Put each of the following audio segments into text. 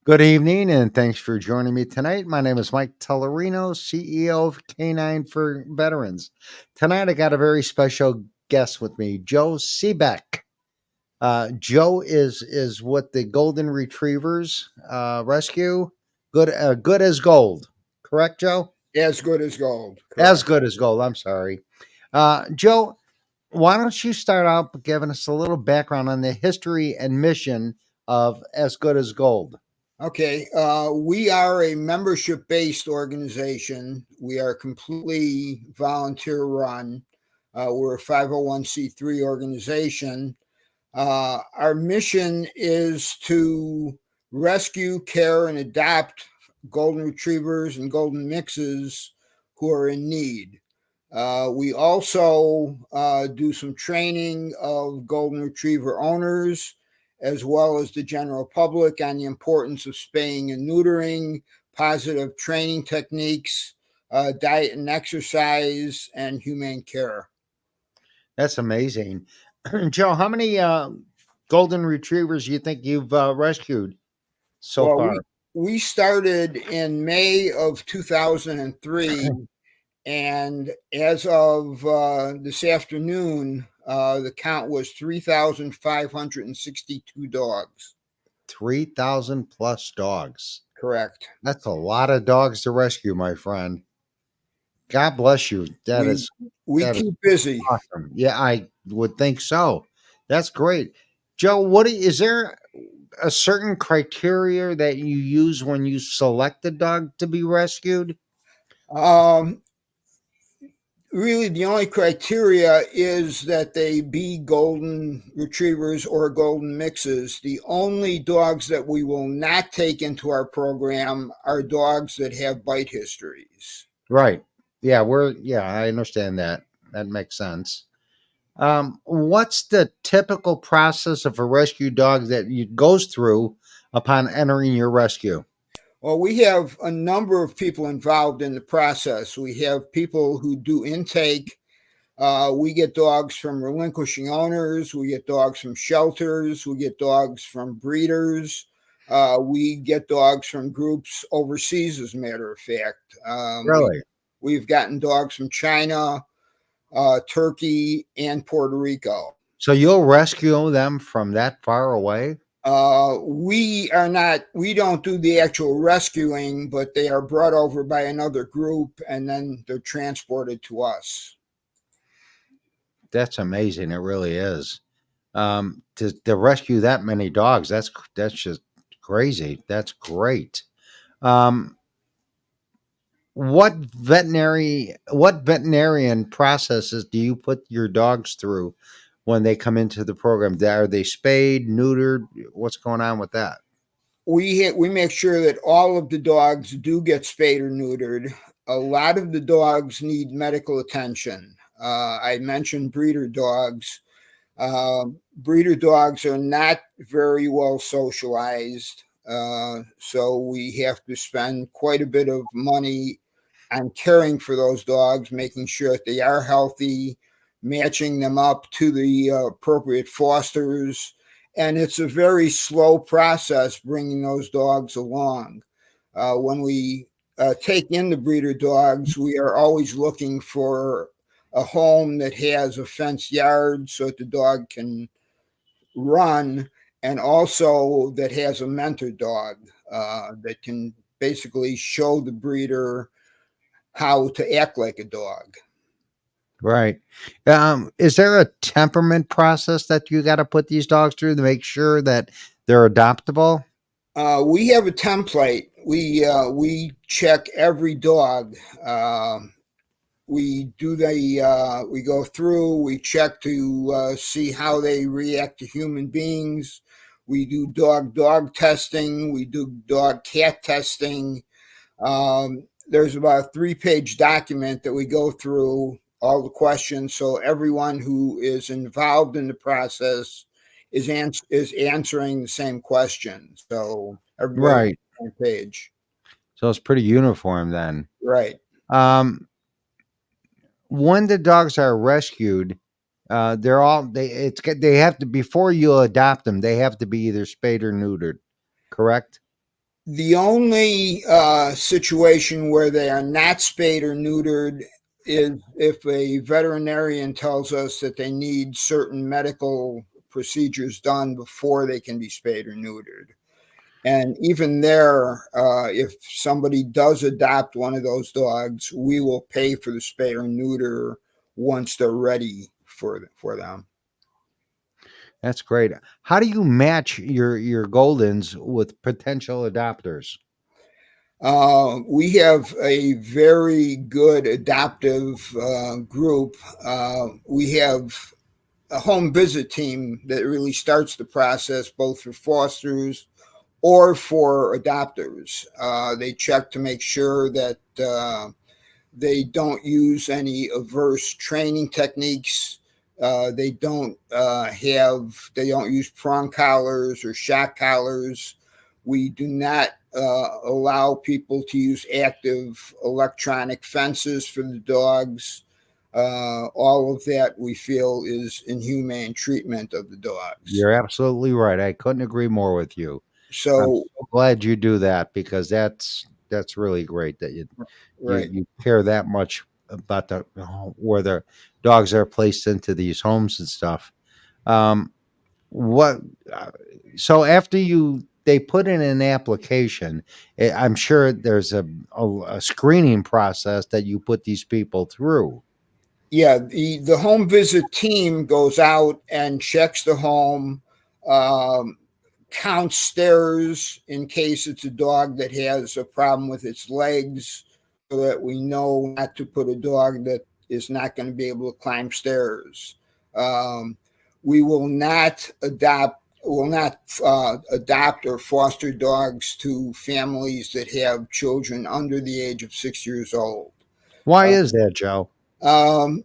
Good evening, and thanks for joining me tonight. My name is Mike Tellerino, CEO of Canine for Veterans. Tonight, I got a very special guest with me, Joe SEBEK. Joe is with the Golden Retrievers Rescue. Good as gold. Correct, Joe? As good as gold. As Correct. good as gold. I'm sorry, Joe. Why don't you start out by giving us a little background on the history and mission of As Good as Gold? Okay. We are a membership based organization. We are completely volunteer run. We're a 501c3 organization. Our mission is to rescue, care, and adopt golden retrievers and golden mixes who are in need. We also do some training of golden retriever owners as well as the general public on the importance of spaying and neutering, positive training techniques, diet and exercise, and humane care. That's amazing. Joe, how many golden retrievers do you think you've rescued so Well, far? we started in May of 2003, and as of this afternoon, the count was 3,562 dogs. 3,000 plus dogs. Correct. That's a lot of dogs to rescue, my friend. God bless you. That We is we that is keep busy. awesome. Yeah, I would think so. That's great. Joe, is there a certain criteria that you use when you select a dog to be rescued? Um, Really, the only criteria is that they be golden retrievers or golden mixes. The only dogs that we will not take into our program are dogs that have bite histories. Right. Yeah, I understand that. That makes sense. What's the typical process of a rescue dog that you goes through upon entering your rescue? Well, we have a number of people involved in the process. We have people who do intake. We get dogs from relinquishing owners. We get dogs from shelters. We get dogs from breeders. We get dogs from groups overseas, as a matter of fact. Really? We've gotten dogs from China, Turkey, and Puerto Rico. So you'll rescue them from that far away? We don't do the actual rescuing, but they are brought over by another group and then they're transported to us. That's amazing. It really is. To rescue that many dogs, that's just crazy. That's great. Um, what veterinarian processes do you put your dogs through when they come into the program? Are they spayed, neutered? What's going on with that? We make sure that all of the dogs do get spayed or neutered. A lot of the dogs need medical attention. I mentioned breeder dogs. Breeder dogs are not very well socialized, so we have to spend quite a bit of money on caring for those dogs, making sure that they are healthy, matching them up to the appropriate fosters. And it's a very slow process bringing those dogs along. When we take in the breeder dogs, we are always looking for a home that has a fenced yard so that the dog can run, and also that has a mentor dog that can basically show the breeder how to act like a dog. Right. Is there a temperament process that you got to put these dogs through to make sure that they're adoptable? We have a template. We check every dog. We go through. We check to see how they react to human beings. We do dog testing. We do dog cat testing. There's about a 3-page document that we go through all the questions, so everyone who is involved in the process is answering the same question. So everybody's Right. on the same page. So it's pretty uniform then. Right. Um, when the dogs are rescued, they have to, before you adopt them, they have to be either spayed or neutered. Correct? The only situation where they are not spayed or neutered is if a veterinarian tells us that they need certain medical procedures done before they can be spayed or neutered. And even there, if somebody does adopt one of those dogs, we will pay for the spay or neuter once they're ready for them. That's great. How do you match your Goldens with potential adopters? We have a very good adoptive group. We have a home visit team that really starts the process both for fosters or for adopters. They check to make sure that they don't use any averse training techniques. They don't use prong collars or shock collars. We do not allow people to use active electronic fences for the dogs. All of that we feel is inhumane treatment of the dogs. You're absolutely right. I couldn't agree more with you. I'm So, so glad you do that because that's really great that you right. you care that much about the where the dogs are placed into these homes and stuff. Um, what uh, so after they put in an application, I'm sure there's a screening process that you put these people through. Yeah, the home visit team goes out and checks the home, um, counts stairs in case it's a dog that has a problem with its legs, so that we know not to put a dog that is not going to be able to climb stairs. Um, we will not adopt or foster dogs to families that have children under the age of 6 years old. Why is that, Joe? Um,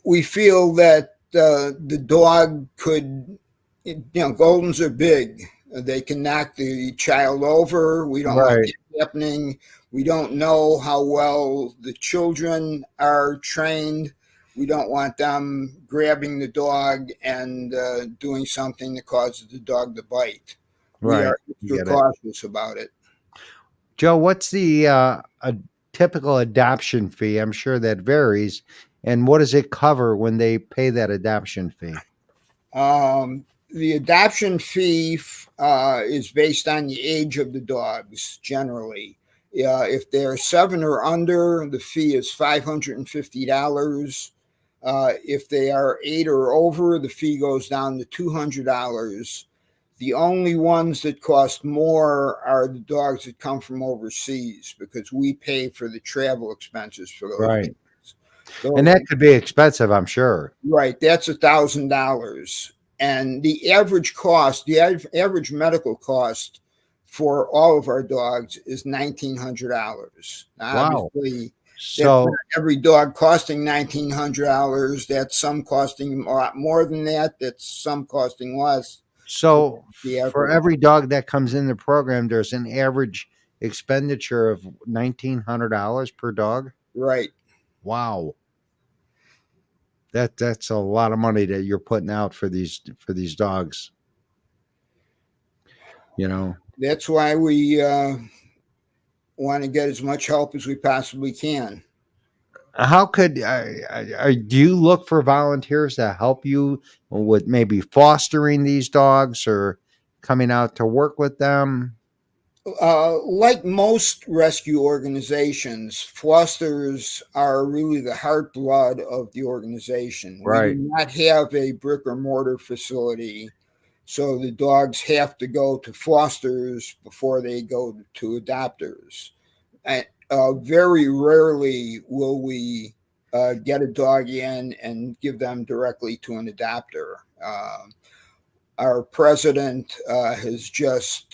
we feel that the dog could, Goldens are big. They can knock the child over. We don't want Right, that happening. We don't know how well the children are trained. We don't want them grabbing the dog and doing something that causes the dog to bite. We right. are extra Get it. cautious about it. Joe, what's the a typical adoption fee? I'm sure that varies. And what does it cover when they pay that adoption fee? The adoption fee is based on the age of the dogs generally. If they're 7 or under, the fee is $550. If they are 8 or over, the fee goes down to $200. The only ones that cost more are the dogs that come from overseas because we pay for the travel expenses for those Right. dogs. And Those that could be expensive, I'm sure. Right, that's $1,000, and the average cost, the average medical cost for all of our dogs is $1,900. Now, Wow. obviously, that's not So every dog costing $1,900. That's some costing a lot more than that. That's some costing less. But so the for average, every dog that comes in the program, there's an average expenditure of $1,900 per dog. right? Wow. That's a lot of money that you're putting out for these dogs, you know. That's why we want to get as much help as we possibly can. How could do you look for volunteers to help you with maybe fostering these dogs or coming out to work with them? Like most rescue organizations, fosters are really the heart blood of the organization. We do Right, not have a brick or mortar facility, so the dogs have to go to fosters before they go to adopters. And, very rarely will we get a dog in and give them directly to an adopter. Our president has just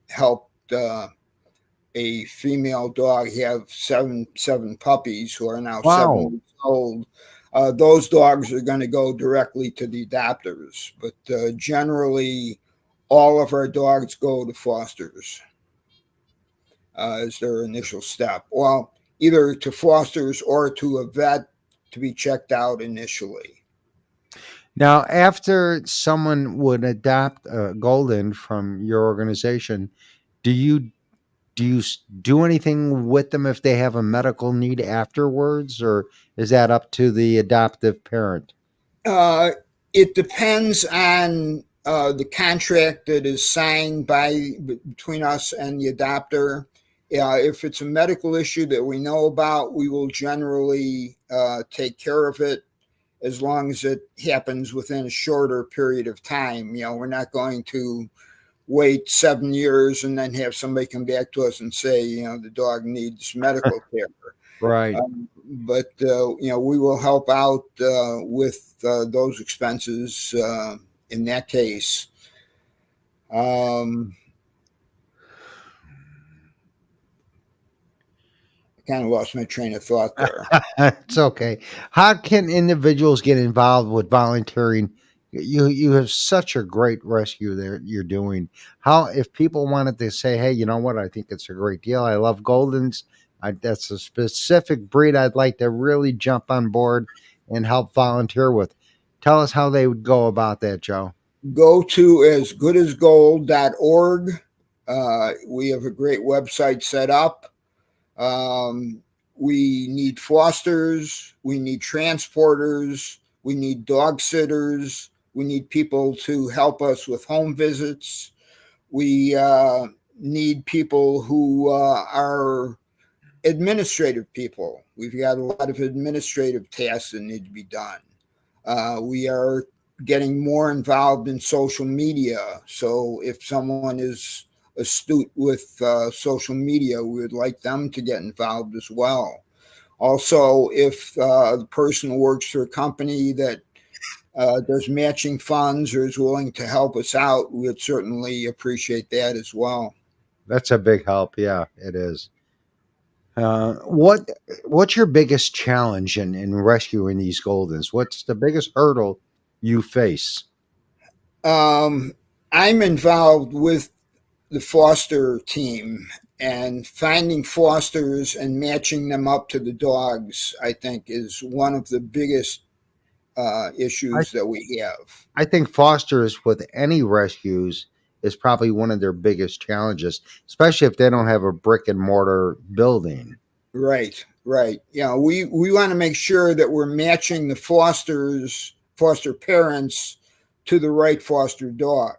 helped a female dog have seven puppies who are now seven wow. weeks old. Those dogs are going to go directly to the adopters, but generally, all of our dogs go to fosters as their initial step. Well, either to fosters or to a vet to be checked out initially. Now, after someone would adopt a golden from your organization, do you Do you do anything with them if they have a medical need afterwards, or is that up to the adoptive parent? Uh, it depends on the contract that is signed between us and the adopter. If it's a medical issue that we know about, we will generally take care of it as long as it happens within a shorter period of time. We're not going to wait 7 years and then have somebody come back to us and say, the dog needs medical care. Right. But we will help out with those expenses in that case. Um, kind of lost my train of thought there. It's okay. How can individuals get involved with volunteering? You have such a great rescue there you're doing. How if people wanted to say, hey, you know what? I think it's a great deal. I love Goldens. That's a specific breed I'd like to really jump on board and help volunteer with. Tell us how they would go about that, Joe. Go to asgoodasgold.org. We have a great website set up. Um, we need fosters, we need transporters, we need dog sitters, we need people to help us with home visits. We need people who are administrative people. We've got a lot of administrative tasks that need to be done. We are getting more involved in social media. So if someone is astute with social media, we would like them to get involved as well. Also, if the person works for a company that does matching funds or is willing to help us out, we would certainly appreciate that as well. That's a big help. Yeah, it is. What's your biggest challenge in rescuing these Goldens? What's the biggest hurdle you face? Um, I'm involved with the foster team, and finding fosters and matching them up to the dogs, I think, is one of the biggest I issues that we have. I think fosters with any rescues is probably one of their biggest challenges, especially if they don't have a brick and mortar building. Right, right. We want to make sure that we're matching the foster parents to the right foster dog,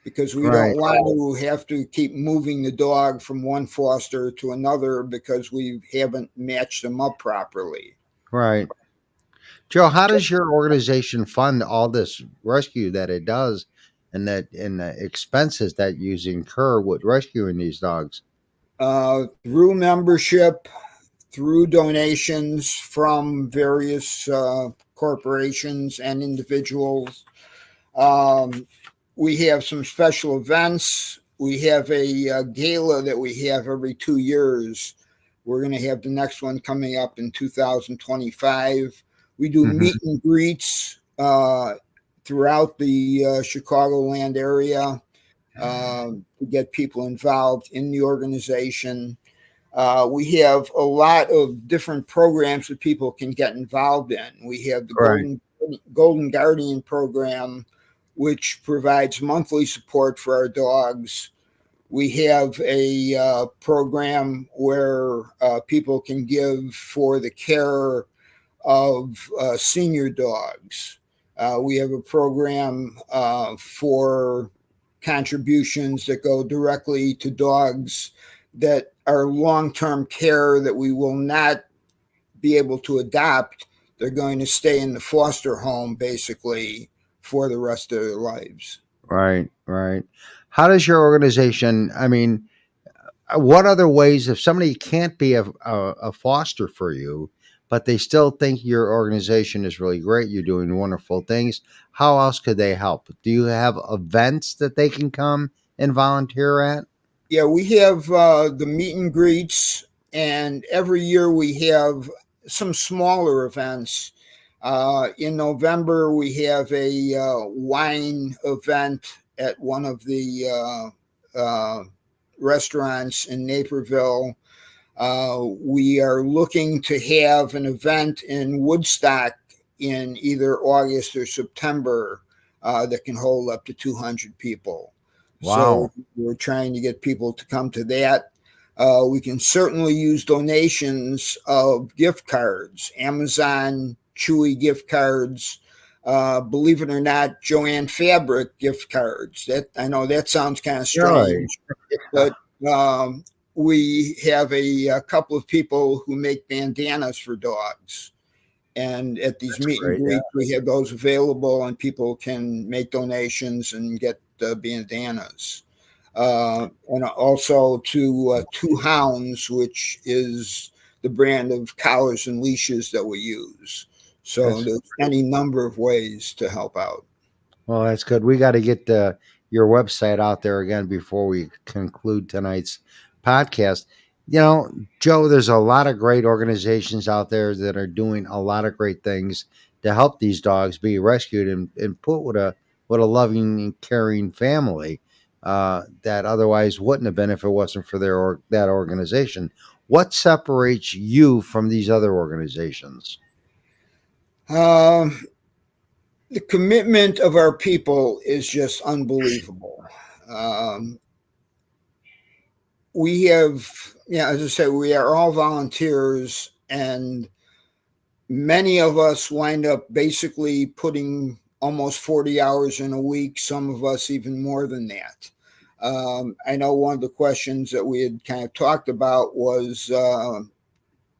because we Right, don't want to have to keep moving the dog from one foster to another because we haven't matched them up properly. right. Joe, how does your organization fund all this rescue that it does and the expenses that you incur with rescuing these dogs? Through membership, through donations from various corporations and individuals. Um, we have some special events. We have a gala that we have every 2 years. We're going to have the next one coming up in 2025. We do Hmm. meet and greets throughout the Chicagoland area to get people involved in the organization. We have a lot of different programs that people can get involved in. We have the Right, Golden Guardian program, which provides monthly support for our dogs. We have a program where people can give for the care of senior dogs. We have a program for contributions that go directly to dogs that are long term care that we will not be able to adopt. They're going to stay in the foster home basically for the rest of their lives. right, right. How does your organization? I mean, what other ways if somebody can't be a foster for you but they still think your organization is really great, you're doing wonderful things, how else could they help? Do you have events that they can come and volunteer at? Yeah, we have the meet and greets, and every year we have some smaller events. In November, we have a wine event at one of the restaurants in Naperville. We are looking to have an event in Woodstock in either August or September that can hold up to 200 people. So Wow. we're trying to get people to come to that. We can certainly use donations of gift cards, Amazon, Chewy gift cards. Believe it or not, Joanne Fabric gift cards. That I know that sounds kind of Really? strange, but um, we have a couple of people who make bandanas for dogs. And at these That's meet and great. Yeah. greets, we have those available, and people can make donations and get bandanas. And also to Two Hounds, which is the brand of collars and leashes that we use. So That's there's any number of ways to help out. Well, that's good. We got to get your website out there again before we conclude tonight's podcast. You know, Joe, there's a lot of great organizations out there that are doing a lot of great things to help these dogs be rescued and put with a loving and caring family that otherwise wouldn't have been if it wasn't for that organization. What separates you from these other organizations? Um, the commitment of our people is just unbelievable. Um, we have, yeah, as I said, we are all volunteers, and many of us wind up basically putting almost 40 hours in a week, some of us even more than that. I know one of the questions that we had kind of talked about was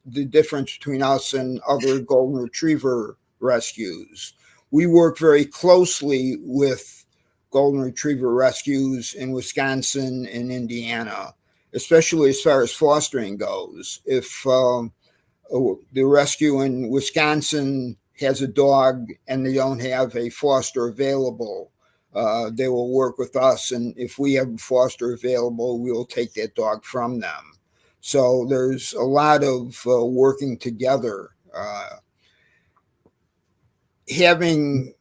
the difference between us and other golden retriever rescues. We work very closely with golden retriever rescues in Wisconsin and Indiana, especially as far as fostering goes. If the rescue in Wisconsin has a dog and they don't have a foster available, they will work with us. And if we have a foster available, we will take that dog from them. So there's a lot of working together. Having,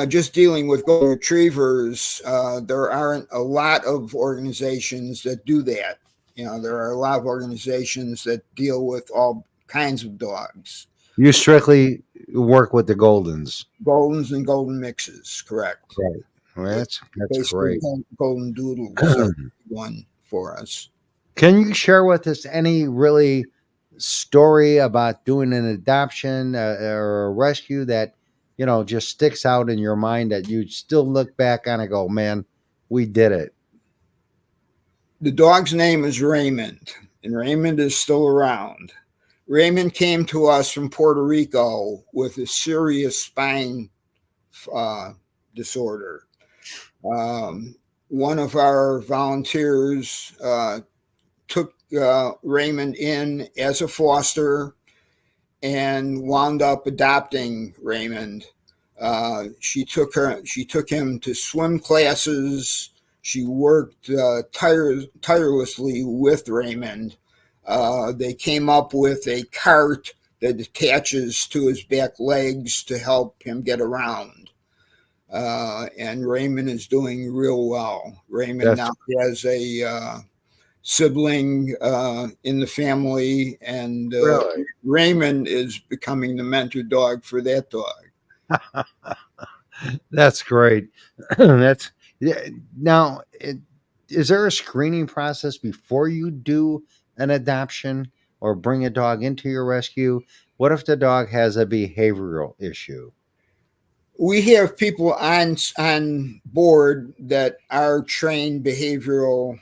just dealing with golden retrievers, there aren't a lot of organizations that do that. There are a lot of organizations that deal with all kinds of dogs. You strictly work with the Goldens. Goldens and golden mixes, correct. Right. Well, that's Basically, great. golden doodles are one for us. Can you share with us any really story about doing an adoption or a rescue that just sticks out in your mind that you still look back on and go, "Man, we did it." The dog's name is Raymond, and Raymond is still around. Raymond came to us from Puerto Rico with a serious spine disorder. One of our volunteers took Raymond in as a foster and wound up adopting Raymond. She took him to swim classes. She worked tirelessly with Raymond. They came up with a cart that attaches to his back legs to help him get around. And Raymond is doing real well. Raymond That's now has a sibling in the family, and really Raymond is becoming the mentor dog for that dog. that's great. That's yeah. Now, is there a screening process before you do an adoption or bring a dog into your rescue? What if the dog has a behavioral issue? We have people on board that are trained behavioral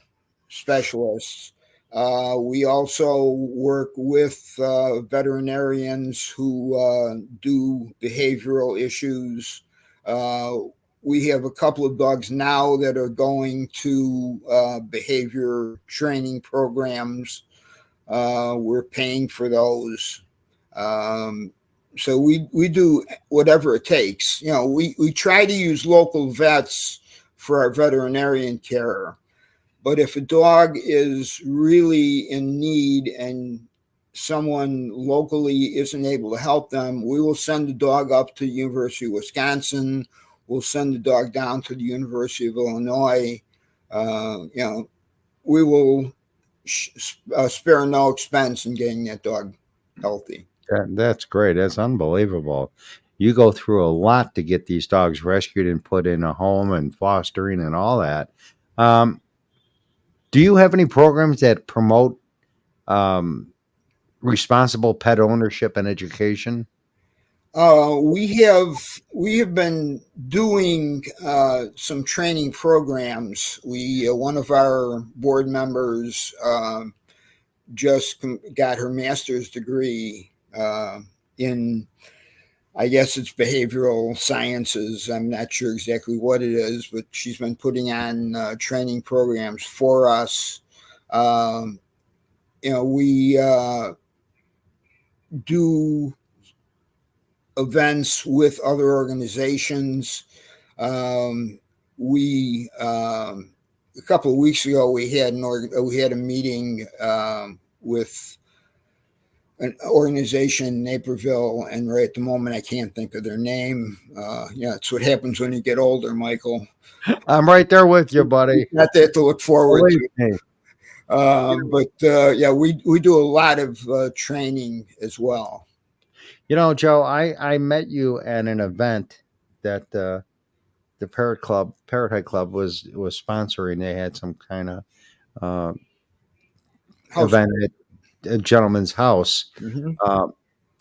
specialists. We also work with veterinarians who do behavioral issues. Uh, we have a couple of dogs now that are going to behavior training programs. We're paying for those. Um, so we do whatever it takes. We try to use local vets for our veterinarian care. But if a dog is really in need and someone locally isn't able to help them, we will send the dog up to the University of Wisconsin. We'll send the dog down to the University of Illinois. We will spare no expense in getting that dog healthy. That's great. That's unbelievable. You go through a lot to get these dogs rescued and put in a home and fostering and all that. Um, Do you have any programs that promote um, responsible pet ownership and education? We have been doing some training programs. We One of our board members just got her master's degree in, I guess it's behavioral sciences. I'm not sure exactly what it is, but she's been putting on training programs for us. Um, we do events with other organizations. Um, we A couple of weeks ago we had a meeting with an organization in Naperville, and right at the moment I can't think of their name. Yeah, it's what happens when you get older, Michael. I'm right there with you, buddy. Not that to look forward Believe to. me. But yeah, we do a lot of training as well. Joe, I met you at an event that the Parrot Head Club was sponsoring. They had some kind of uh, House. event at a gentleman's house. Mm-hmm. Uh,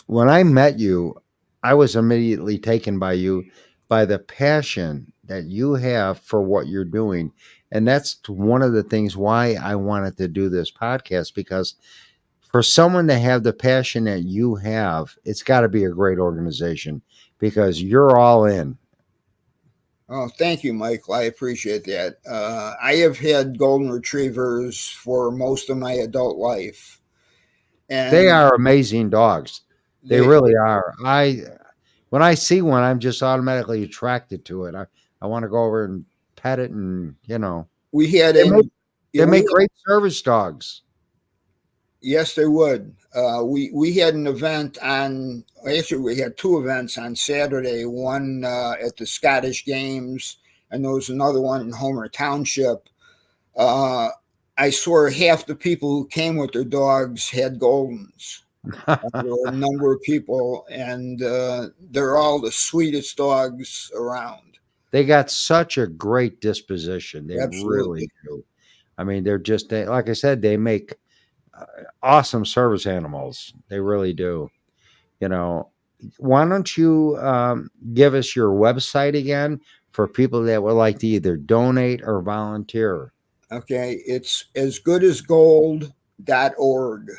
when I met you, I was immediately taken by you, by the passion that you have for what you're doing. And that's one of the things why I wanted to do this podcast, because for someone to have the passion that you have, it's got to be a great organization because you're all in. Oh, thank you, Michael. I appreciate that. I have had golden retrievers for most of my adult life, They and are amazing dogs. They they really are. When I see one, I'm just automatically attracted to it. I want to go over and pet it, and we had they make an yeah, they make great service dogs. yes, they would. We had an event on. Actually, we had two events on Saturday. One at the Scottish Games, and there was another one in Homer Township. Uh, I swear, half the people who came with their dogs had Goldens. There were a number of people, and they're all the sweetest dogs around. They got such a great disposition. They Absolutely. really do. I mean, like I said, they make uh, awesome service animals. They really do. You know, why don't you give us your website again for people that would like to either donate or volunteer? Okay, it's asgoodasgold.org.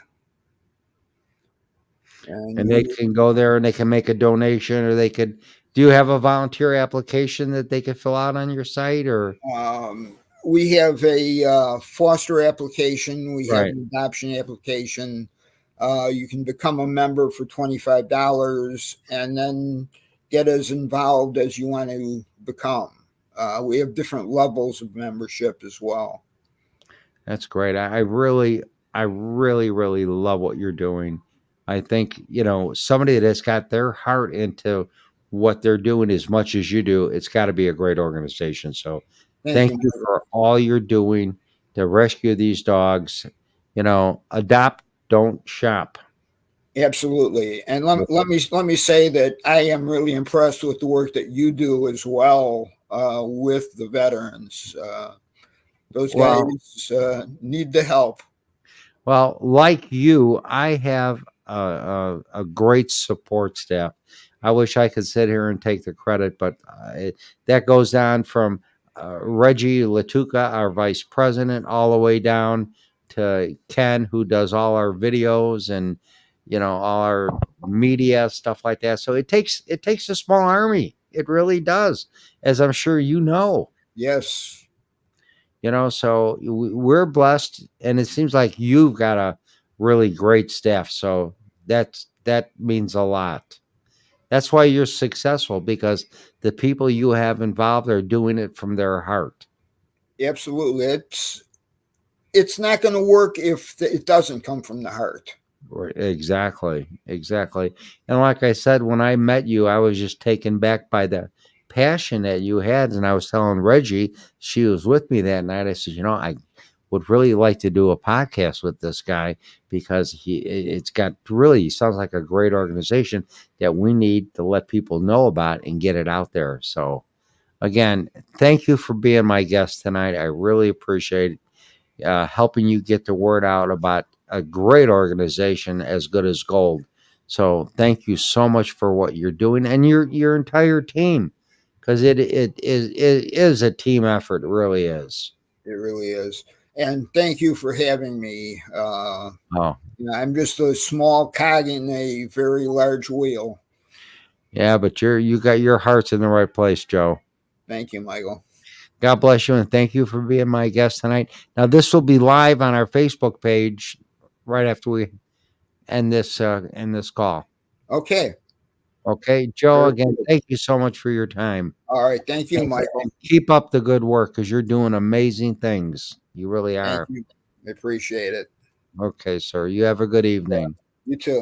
And And they can go there and they can make a donation, or they could. Do you have a volunteer application that they could fill out on your site, or? we have a foster application, we have Right. an adoption application. You can become a member for $25 and then get as involved as you want to become. We have different levels of membership as well. That's great. I really love what you're doing. I think, somebody that's got their heart into what they're doing as much as you do, it's got to be a great organization. So Thank thank you. you for all you're doing to rescue these dogs. Adopt, don't shop. Absolutely. And let me say that I am really impressed with the work that you do as well with the veterans. Those Well, guys need the help. Well, like you, I have a great support staff. I wish I could sit here and take the credit, but that goes on from Reggie Latuca, our vice president, all the way down to Ken, who does all our videos and all our media stuff like that. So it takes a small army. It really does, as I'm sure you know. Yes. So we're blessed, and it seems like you've got a really great staff. So that means a lot. That's why you're successful, because the people you have involved are doing it from their heart. Absolutely. It's not going to work if it doesn't come from the heart. Exactly, exactly. And like I said, when I met you, I was just taken back by the passion that you had. And I was telling Reggie, she was with me that night. I said, I would really like to do a podcast with this guy, because it's got really, he sounds like a great organization that we need to let people know about and get it out there. So again, thank you for being my guest tonight. I really appreciate it. helping you get the word out about a great organization as good as gold. So thank you so much for what you're doing and your entire team, because it is a team effort. It really is. It really is. And thank you for having me. Oh, I'm just a small cog in a very large wheel. yeah, but you got your heart's in the right place, Joe. Thank you, Michael. God bless you, and thank you for being my guest tonight. Now, this will be live on our Facebook page right after we end this call. Okay. Okay, Joe. Very Again, good. thank you so much for your time. All right. Thank you, And Michael. keep up the good work because you're doing amazing things. You really Thank are. you. I appreciate it. Okay, sir. You have a good Yeah. evening. You too.